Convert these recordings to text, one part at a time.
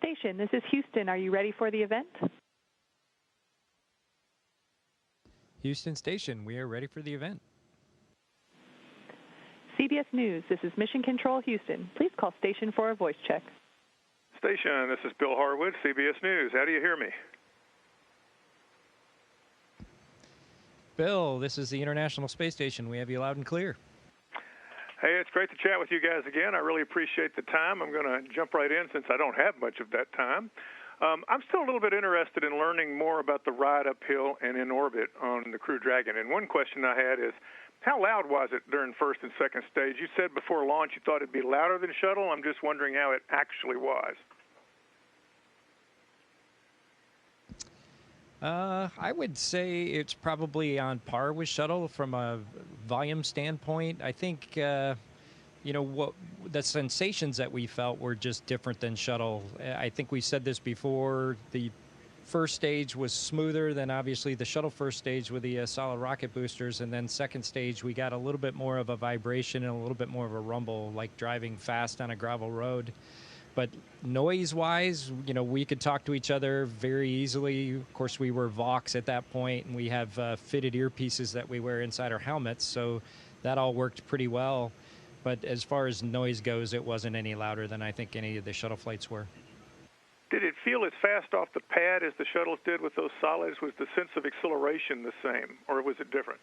Station, this is Houston. Are you ready for the event? Houston Station, we are ready for the event. CBS News, this is Mission Control Houston. Please call station for a voice check. Station, this is Bill Harwood, CBS News. How do you hear me? Bill, this is the International Space Station. We have you loud and clear. Hey, it's great to chat with you guys again. I really appreciate the time. I'm going to jump right in since I don't have much of that time. I'm still a little bit interested in learning more about the ride uphill and in orbit on the Crew Dragon. And one question I had is, how loud was it during first and second stage? You said before launch you thought it'd be louder than shuttle. I'm just wondering how it actually was. I would say it's probably on par with shuttle from a volume standpoint. I think, what the sensations that we felt were just different than shuttle. I think we said this before. The first stage was smoother than obviously the shuttle first stage with the solid rocket boosters, and then second stage we got a little bit more of a vibration and a little bit more of a rumble, like driving fast on a gravel road. But noise-wise, we could talk to each other very easily. Of course, we were Vox at that point, and we have fitted earpieces that we wear inside our helmets, so that all worked pretty well. But as far as noise goes, it wasn't any louder than I think any of the shuttle flights were. Did it feel as fast off the pad as the shuttles did with those solids? Was the sense of acceleration the same, or was it different?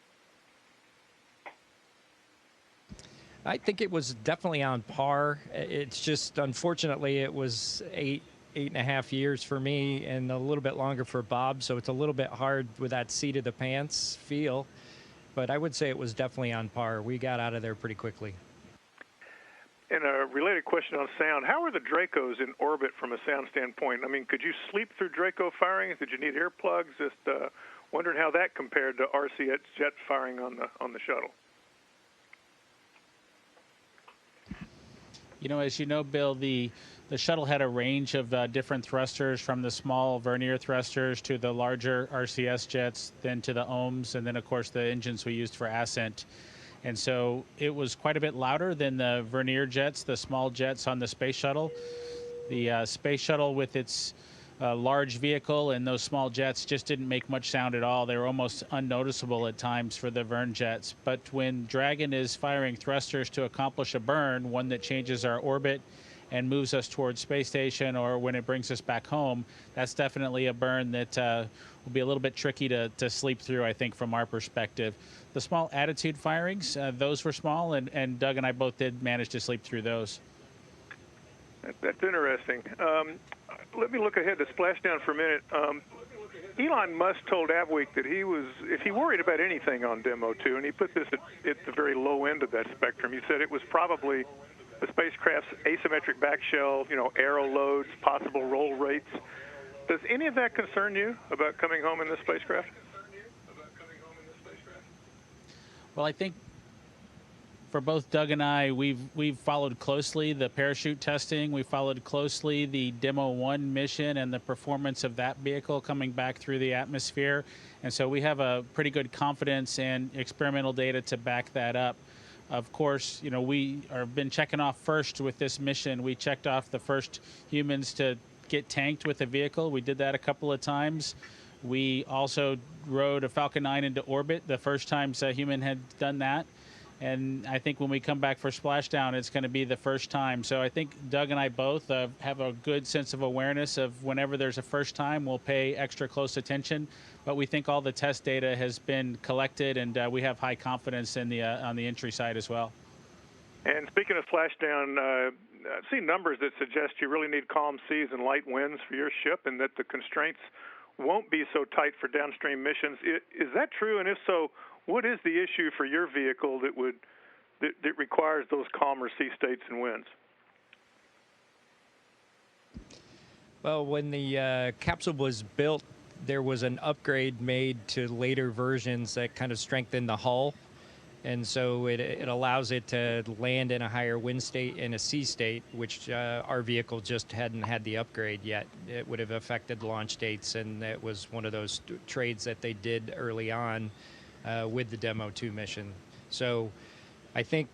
I think it was definitely on par. It's just, unfortunately, it was eight and a half years for me and a little bit longer for Bob, so it's a little bit hard with that seat of the pants feel. But I would say it was definitely on par. We got out of there pretty quickly. And a related question on sound, how are the Dracos in orbit from a sound standpoint? I mean, could you sleep through Draco firings? Did you need earplugs? Just wondering how that compared to RC jet firing on the shuttle. As you know, Bill, the shuttle had a range of different thrusters, from the small vernier thrusters to the larger RCS jets, then to the ohms, and then, of course, the engines we used for ascent. And so it was quite a bit louder than the vernier jets, the small jets on the space shuttle. The space shuttle with its large vehicle and those small jets just didn't make much sound at all. They were almost unnoticeable at times for the Vern jets. But when Dragon is firing thrusters to accomplish a burn, one that changes our orbit and moves us towards space station, or when it brings us back home, that's definitely a burn that will be a little bit tricky to sleep through, I think, from our perspective. The small attitude firings, those were small, and Doug and I both did manage to sleep through those. That's interesting. Let me look ahead to splashdown for a minute. Elon Musk told Adweek that if he worried about anything on Demo 2, and he put this at the very low end of that spectrum, he said it was probably the spacecraft's asymmetric back shell, aero loads, possible roll rates. Does any of that concern you about coming home in this spacecraft? Well, I think for both Doug and I, we've followed closely the parachute testing. We followed closely the Demo 1 mission and the performance of that vehicle coming back through the atmosphere. And so we have a pretty good confidence and experimental data to back that up. Of course, we have been checking off first with this mission. We checked off the first humans to get tanked with a vehicle. We did that a couple of times. We also rode a Falcon 9 into orbit the first time a human had done that. And I think when we come back for splashdown, it's going to be the first time. So I think Doug and I both have a good sense of awareness of whenever there's a first time, we'll pay extra close attention. But we think all the test data has been collected, and we have high confidence in the on the entry side as well. And speaking of splashdown, I've seen numbers that suggest you really need calm seas and light winds for your ship, and that the constraints won't be so tight for downstream missions. Is that true? And if so, what is the issue for your vehicle that requires those calmer sea states and winds? Well, when the capsule was built, there was an upgrade made to later versions that kind of strengthened the hull. And so it allows it to land in a higher wind state and a sea state, which our vehicle just hadn't had the upgrade yet. It would have affected launch dates, and it was one of those trades that they did early on with the Demo 2 mission. So I think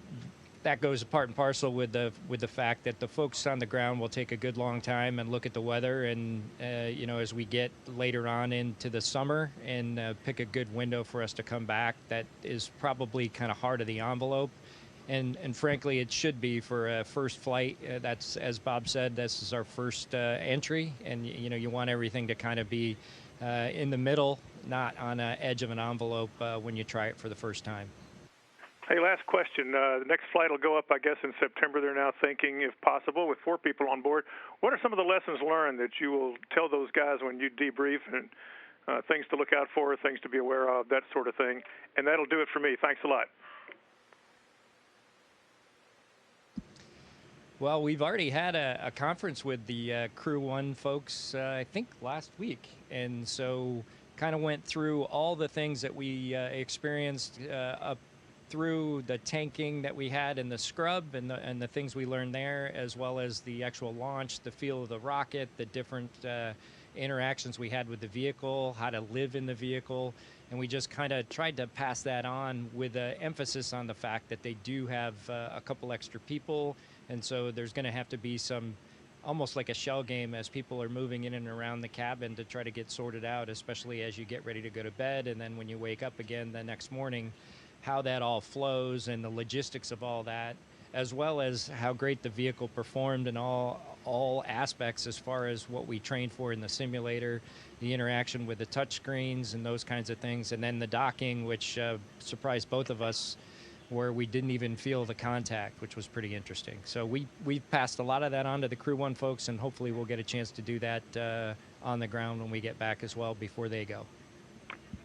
that goes part and parcel with the fact that the folks on the ground will take a good long time and look at the weather, and you know, as we get later on into the summer and pick a good window for us to come back, that is probably kind of hard of the envelope, and frankly, it should be for a first flight. That's, as Bob said, this is our first entry, and you know, you want everything to kind of be in the middle, not on an edge of an envelope when you try it for the first time. Hey, last question. The next flight will go up, I guess, in September. They're now thinking, if possible, with 4 people on board. What are some of the lessons learned that you will tell those guys when you debrief, and things to look out for, things to be aware of, that sort of thing? And that'll do it for me. Thanks a lot. Well, we've already had a conference with the Crew 1 folks, I think, last week. And so kind of went through all the things that we experienced up through the tanking that we had in the scrub, and the things we learned there, as well as the actual launch, the feel of the rocket, the different interactions we had with the vehicle, how to live in the vehicle. And we just kind of tried to pass that on with an emphasis on the fact that they do have a couple extra people. And so there's going to have to be some, almost like a shell game, as people are moving in and around the cabin to try to get sorted out, especially as you get ready to go to bed. And then when you wake up again the next morning, how that all flows and the logistics of all that, as well as how great the vehicle performed in all aspects as far as what we trained for in the simulator, the interaction with the touch screens and those kinds of things, and then the docking, which surprised both of us, where we didn't even feel the contact, which was pretty interesting. So we've passed a lot of that on to the Crew 1 folks, and hopefully we'll get a chance to do that on the ground when we get back as well before they go.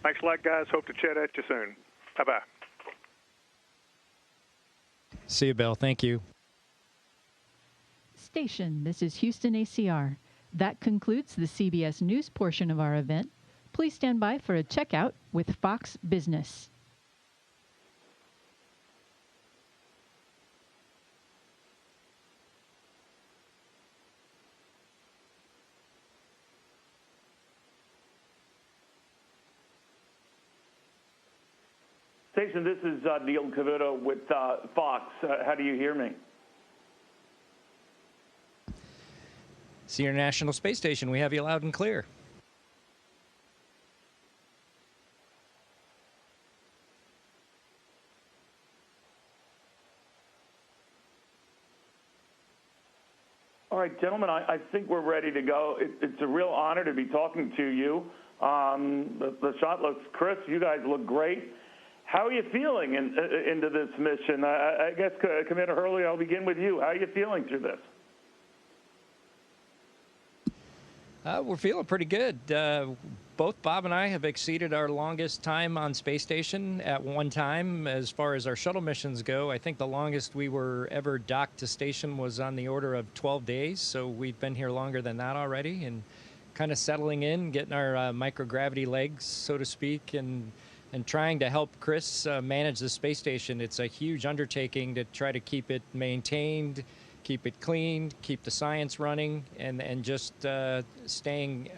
Thanks a lot, guys. Hope to chat at you soon. Bye-bye. See you, Bill. Thank you. Station, this is Houston ACR. That concludes the CBS News portion of our event. Please stand by for a checkout with Fox Business. Station, this is Neil Cavuto with Fox. How do you hear me? It's the International Space Station. We have you loud and clear. All right, gentlemen, I think we're ready to go. It's a real honor to be talking to you. The shot looks crisp. You guys look great. How are you feeling into this mission? I guess, Commander Hurley, I'll begin with you. How are you feeling through this? We're feeling pretty good. Both Bob and I have exceeded our longest time on space station at one time. As far as our shuttle missions go, I think the longest we were ever docked to station was on the order of 12 days. So we've been here longer than that already, and kind of settling in, getting our microgravity legs, so to speak, and trying to help Chris manage the space station. It's a huge undertaking to try to keep it maintained, keep it clean, keep the science running, and just staying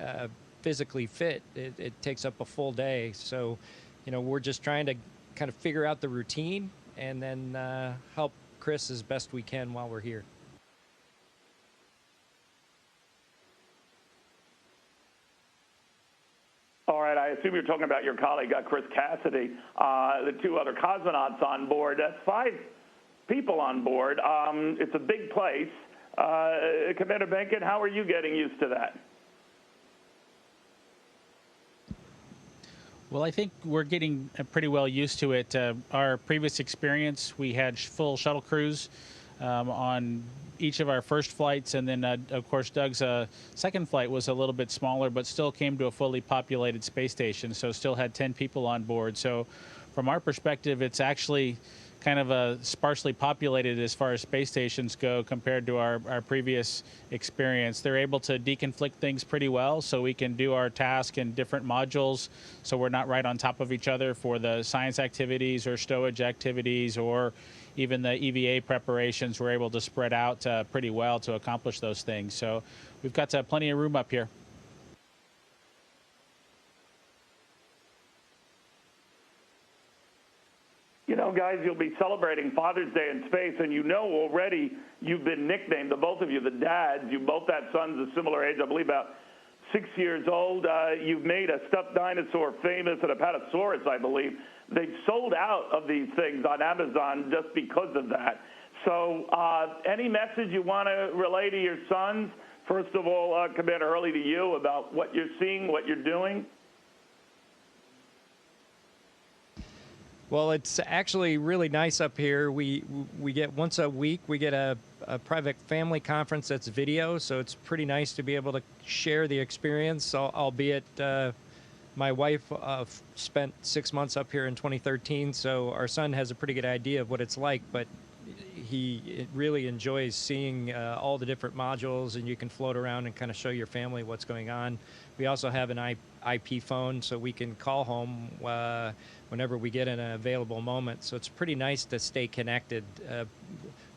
physically fit. It takes up a full day. So, you know, we're just trying to kind of figure out the routine and then help Chris as best we can while we're here. All right, I assume you're talking about your colleague, Chris Cassidy, the 2 other cosmonauts on board. That's 5 people on board. It's a big place. Commander Behnken, how are you getting used to that? Well, I think we're getting pretty well used to it. Our previous experience, we had full shuttle crews on each of our first flights, and then, of course, Doug's second flight was a little bit smaller, but still came to a fully populated space station, so still had 10 people on board. So from our perspective, it's actually kind of a sparsely populated as far as space stations go compared to our previous experience. They're able to deconflict things pretty well, so we can do our task in different modules, so we're not right on top of each other for the science activities or stowage activities or even the EVA preparations. We're able to spread out pretty well to accomplish those things. So we've got plenty of room up here. You know, guys, you'll be celebrating Father's Day in space, and you know already you've been nicknamed, the both of you, the dads. You both had sons of similar age, I believe about 6 years old. You've made a stuffed dinosaur famous, and a Apatosaurus, I believe. They've sold out of these things on Amazon just because of that. So any message you want to relay to your sons? First of all, Commander Hurley, to you about what you're seeing, what you're doing? Well, it's actually really nice up here. We get once a week, we get a private family conference that's video, so it's pretty nice to be able to share the experience, albeit my wife spent 6 months up here in 2013, so our son has a pretty good idea of what it's like, but he really enjoys seeing all the different modules, and you can float around and kind of show your family what's going on. We also have an IP phone, so we can call home whenever we get an available moment. So it's pretty nice to stay connected,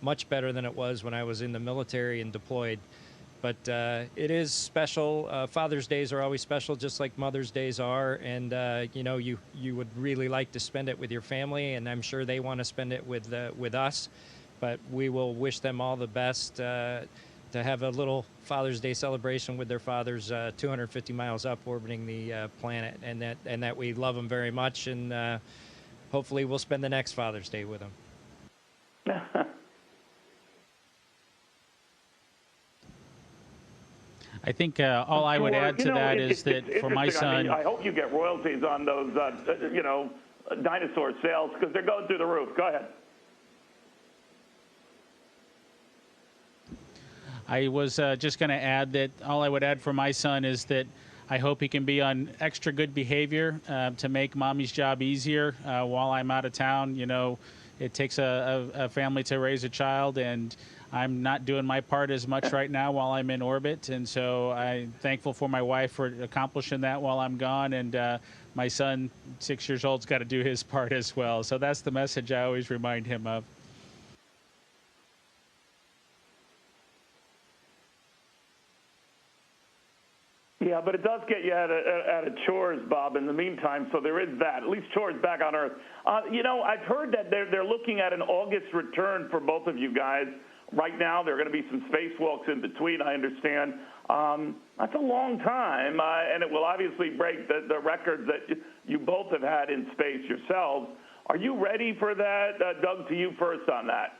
much better than it was when I was in the military and deployed. But it is special. Father's Days are always special, just like Mother's Days are. And you know, you would really like to spend it with your family, and I'm sure they want to spend it with us. But we will wish them all the best to have a little Father's Day celebration with their fathers 250 miles up orbiting the planet, and that we love them very much, and hopefully we'll spend the next Father's Day with them. I think all I would add to that is that for my son, I mean, I hope you get royalties on those, you know, dinosaur sales, because they're going through the roof. Go ahead. I was just going to add that all I would add for my son is that I hope he can be on extra good behavior to make mommy's job easier while I'm out of town. You know, it takes a family to raise a child, and I'm not doing my part as much right now while I'm in orbit. And so I'm thankful for my wife for accomplishing that while I'm gone. And my son, 6 years old, has got to do his part as well. So that's the message I always remind him of. Yeah, but it does get you out of chores, Bob, in the meantime, so there is that. At least chores back on Earth. You know, I've heard that they're looking at an August return for both of you guys. Right now, there are going to be some spacewalks in between, I understand. That's a long time, and it will obviously break the records that you both have had in space yourselves. Are you ready for that? Doug, to you first on that.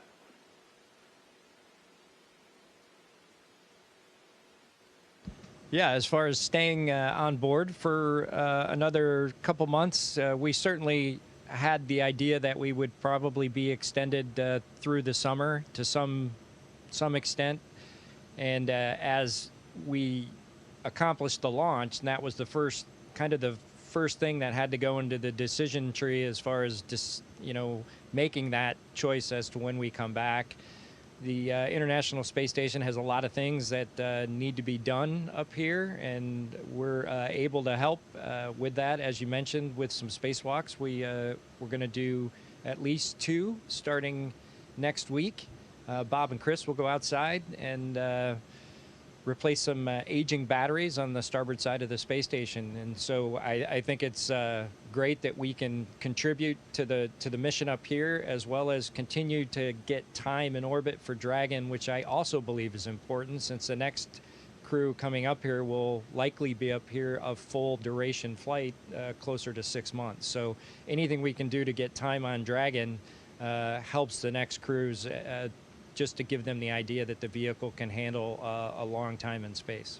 Yeah, as far as staying on board for another couple months, we certainly had the idea that we would probably be extended through the summer to some extent. And as we accomplished the launch, and that was the first thing that had to go into the decision tree as far as just, you know, making that choice as to when we come back. The International Space Station has a lot of things that need to be done up here, and we're able to help with that. As you mentioned, with some spacewalks, we're going to do at least 2 starting next week. Bob and Chris will go outside and replace some aging batteries on the starboard side of the space station. And so I think it's great that we can contribute to the mission up here, as well as continue to get time in orbit for Dragon, which I also believe is important, since the next crew coming up here will likely be up here a full duration flight, closer to 6 months. So anything we can do to get time on Dragon helps the next crews, just to give them the idea that the vehicle can handle a long time in space.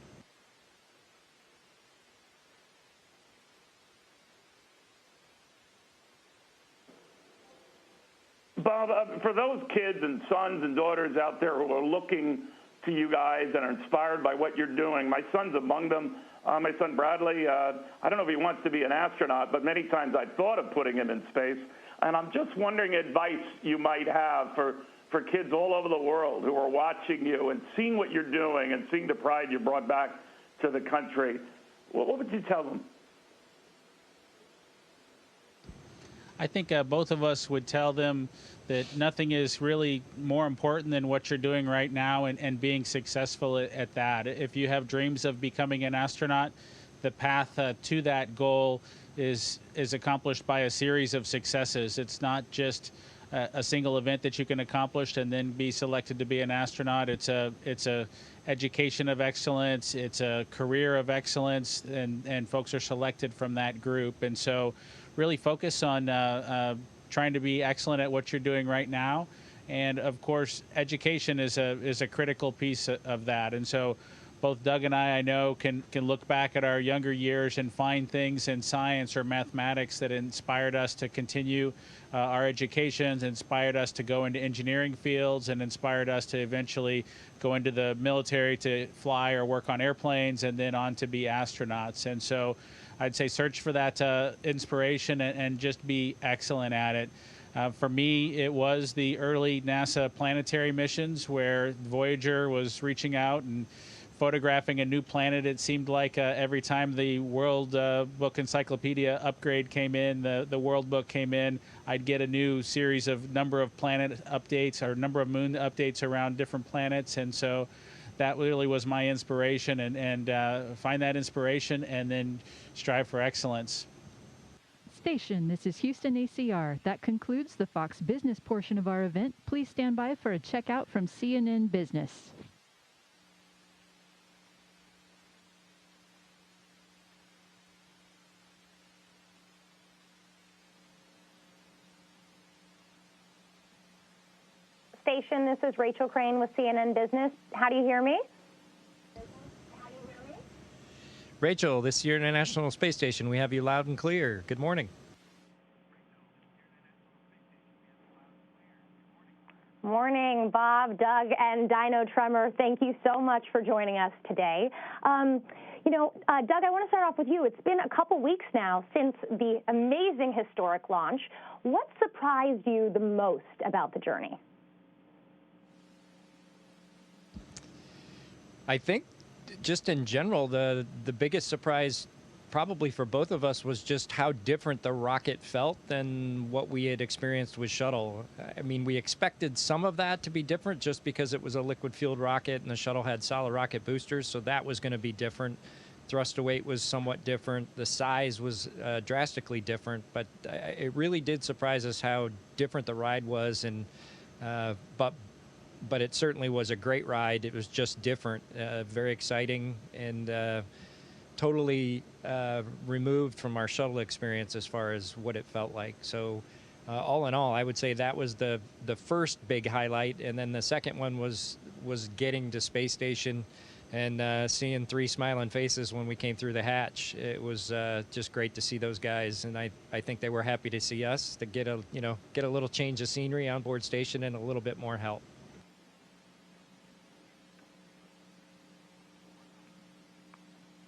Bob, for those kids and sons and daughters out there who are looking to you guys and are inspired by what you're doing, my son's among them. My son Bradley, I don't know if he wants to be an astronaut, but many times I've thought of putting him in space. And I'm just wondering advice you might have for kids all over the world who are watching you and seeing what you're doing and seeing the pride you brought back to the country. What would you tell them? I think both of us would tell them that nothing is really more important than what you're doing right now and being successful at that. If you have dreams of becoming an astronaut, the path to that goal is accomplished by a series of successes. It's not just a single event that you can accomplish and then be selected to be an astronaut. It's a education of excellence. It's a career of excellence, and folks are selected from that group. And so really focus on trying to be excellent at what you're doing right now. And of course, education is a critical piece of that. And so both Doug and I know, can look back at our younger years and find things in science or mathematics that inspired us to continue our educations, inspired us to go into engineering fields, and inspired us to eventually go into the military to fly or work on airplanes, and then on to be astronauts. And so I'd say search for that inspiration and just be excellent at it. For me, it was the early NASA planetary missions where Voyager was reaching out and photographing a new planet. It seemed like every time the World Book Encyclopedia upgrade came in, the World Book came in, I'd get a new series of number of planet updates or number of moon updates around different planets. And so that really was my inspiration, and find that inspiration and then strive for excellence. Station, this is Houston ACR. That concludes the Fox Business portion of our event. Please stand by for a checkout from CNN Business. Station, this is Rachel Crane with CNN Business. How do you hear me? Rachel, this is your International Space Station. We have you loud and clear. Good morning. Morning, Bob, Doug, and Dino Tremor. Thank you so much for joining us today. Doug, I want to start off with you. It's been a couple weeks now since the amazing historic launch. What surprised you the most about the journey? I think just in general, the biggest surprise probably for both of us was just how different the rocket felt than what we had experienced with shuttle. I mean, we expected some of that to be different just because it was a liquid-fueled rocket and the shuttle had solid rocket boosters, so that was going to be different. Thrust to weight was somewhat different. The size was drastically different, but it really did surprise us how different the ride was, and but it certainly was a great ride. It was just different, very exciting, and totally removed from our shuttle experience as far as what it felt like. So all in all, I would say that was the first big highlight, and then the second one was getting to space station and seeing 3 smiling faces when we came through the hatch. It was just great to see those guys, and I think they were happy to see us, to get a little change of scenery on board station and a little bit more help.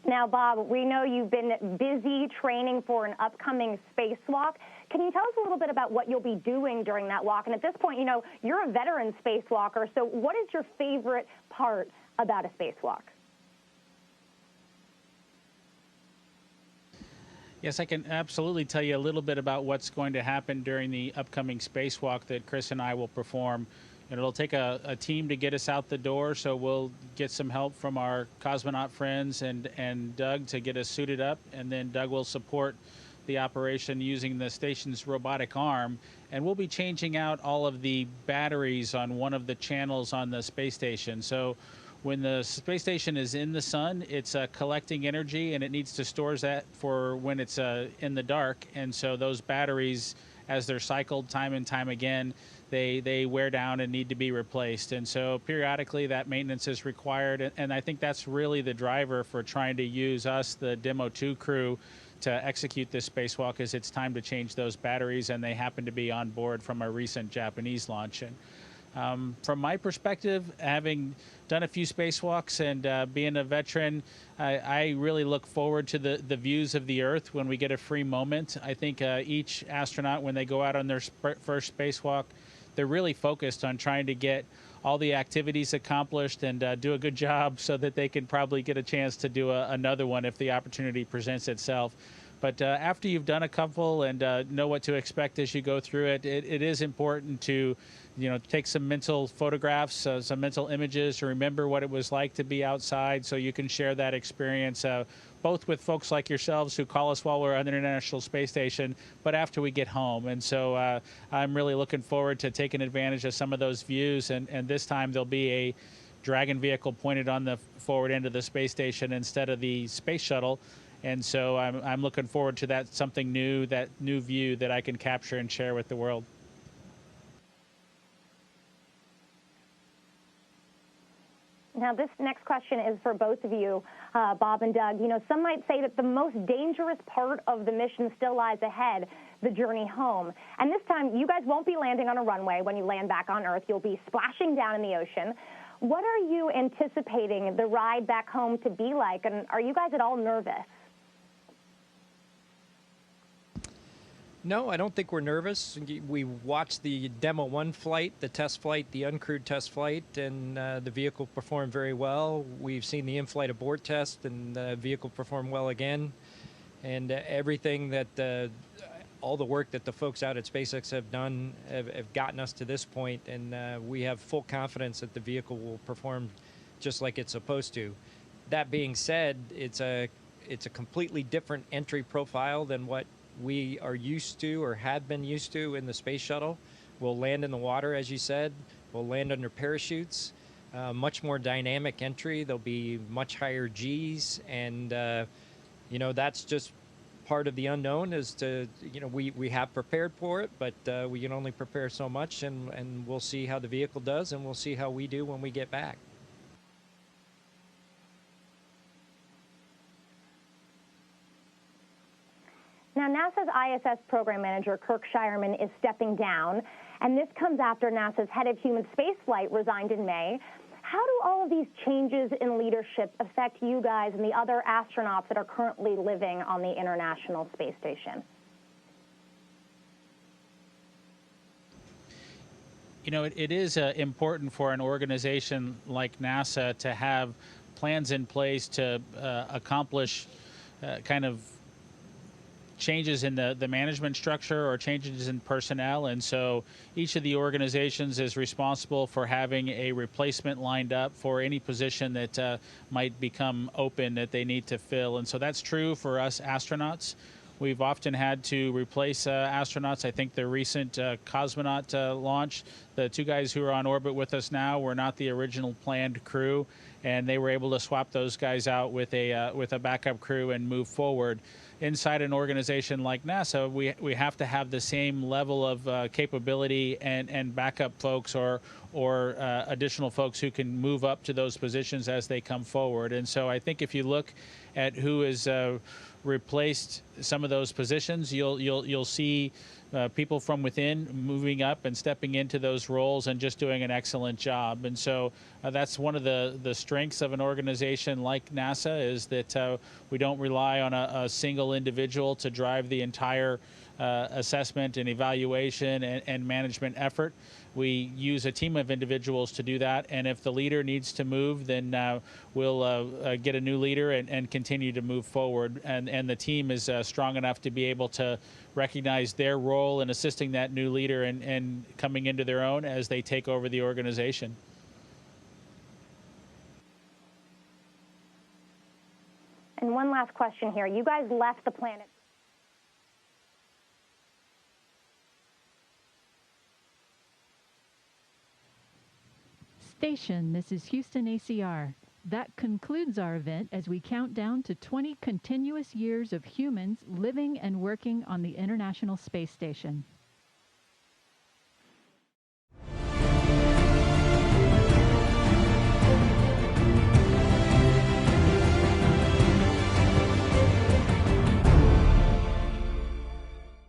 Now, Bob, we know you've been busy training for an upcoming spacewalk. Can you tell us a little bit about what you'll be doing during that walk? And at this point, you're a veteran spacewalker, so what is your favorite part about a spacewalk? Yes, I can absolutely tell you a little bit about what's going to happen during the upcoming spacewalk that Chris and I will perform. And it'll take a team to get us out the door, so we'll get some help from our cosmonaut friends and Doug to get us suited up, and then Doug will support the operation using the station's robotic arm, and we'll be changing out all of the batteries on one of the channels on the space station. So when the space station is in the sun, it's collecting energy, and it needs to store that for when it's in the dark. And so those batteries, as they're cycled time and time again, they wear down and need to be replaced. And so periodically that maintenance is required. And I think that's really the driver for trying to use us, the Demo 2 crew, to execute this spacewalk, is it's time to change those batteries, and they happen to be on board from a recent Japanese launch. And from my perspective, having done a few spacewalks and being a veteran, I really look forward to the views of the Earth when we get a free moment. I think each astronaut, when they go out on their first spacewalk, they're really focused on trying to get all the activities accomplished and do a good job so that they can probably get a chance to do another one if the opportunity presents itself. But after you've done a couple and know what to expect as you go through it, it is important to take some mental photographs, some mental images to remember what it was like to be outside, so you can share that experience, both with folks like yourselves who call us while we're on the International Space Station, but after we get home. And so I'm really looking forward to taking advantage of some of those views, and this time there'll be a Dragon vehicle pointed on the forward end of the space station instead of the space shuttle. And so I'm looking forward to that, something new, that new view that I can capture and share with the world. Now, this next question is for both of you, Bob and Doug. Some might say that the most dangerous part of the mission still lies ahead, the journey home. And this time, you guys won't be landing on a runway when you land back on Earth. You'll be splashing down in the ocean. What are you anticipating the ride back home to be like, and are you guys at all nervous? No, I don't think we're nervous. We watched the Demo 1 flight, the test flight, the uncrewed test flight, and the vehicle performed very well. We've seen the in-flight abort test, and the vehicle performed well again. And everything that, all the work that the folks out at SpaceX have done have gotten us to this point, and we have full confidence that the vehicle will perform just like it's supposed to. That being said, it's a completely different entry profile than what we are used to or had been used to in the space shuttle. We'll land in the water, as you said. We'll land under parachutes. Much more dynamic entry. There'll be much higher Gs, and that's just part of the unknown. Is to we have prepared for it, but we can only prepare so much, and we'll see how the vehicle does, and we'll see how we do when we get back. Now, NASA's ISS program manager, Kirk Shireman, is stepping down, and this comes after NASA's head of human spaceflight resigned in May. How do all of these changes in leadership affect you guys and the other astronauts that are currently living on the International Space Station? It is important for an organization like NASA to have plans in place to accomplish kind of changes in the management structure or changes in personnel. And so each of the organizations is responsible for having a replacement lined up for any position that might become open that they need to fill. And so that's true for us astronauts. We've often had to replace astronauts. I think the recent cosmonaut launch, the two guys who are on orbit with us now were not the original planned crew, and they were able to swap those guys out with a backup crew and move forward. Inside an organization like NASA, we have to have the same level of capability and backup folks or additional folks who can move up to those positions as they come forward. And so I think if you look at who is replaced some of those positions, you'll see people from within moving up and stepping into those roles and just doing an excellent job. And so that's one of the strengths of an organization like NASA, is that we don't rely on a single individual to drive the entire assessment and evaluation and management effort. We use a team of individuals to do that, and if the leader needs to move, then we'll get a new leader and continue to move forward. And the team is strong enough to be able to recognize their role in assisting that new leader and coming into their own as they take over the organization. And one last question here. You guys left the planet. Station, this is Houston ACR. That concludes our event as we count down to 20 continuous years of humans living and working on the International Space Station.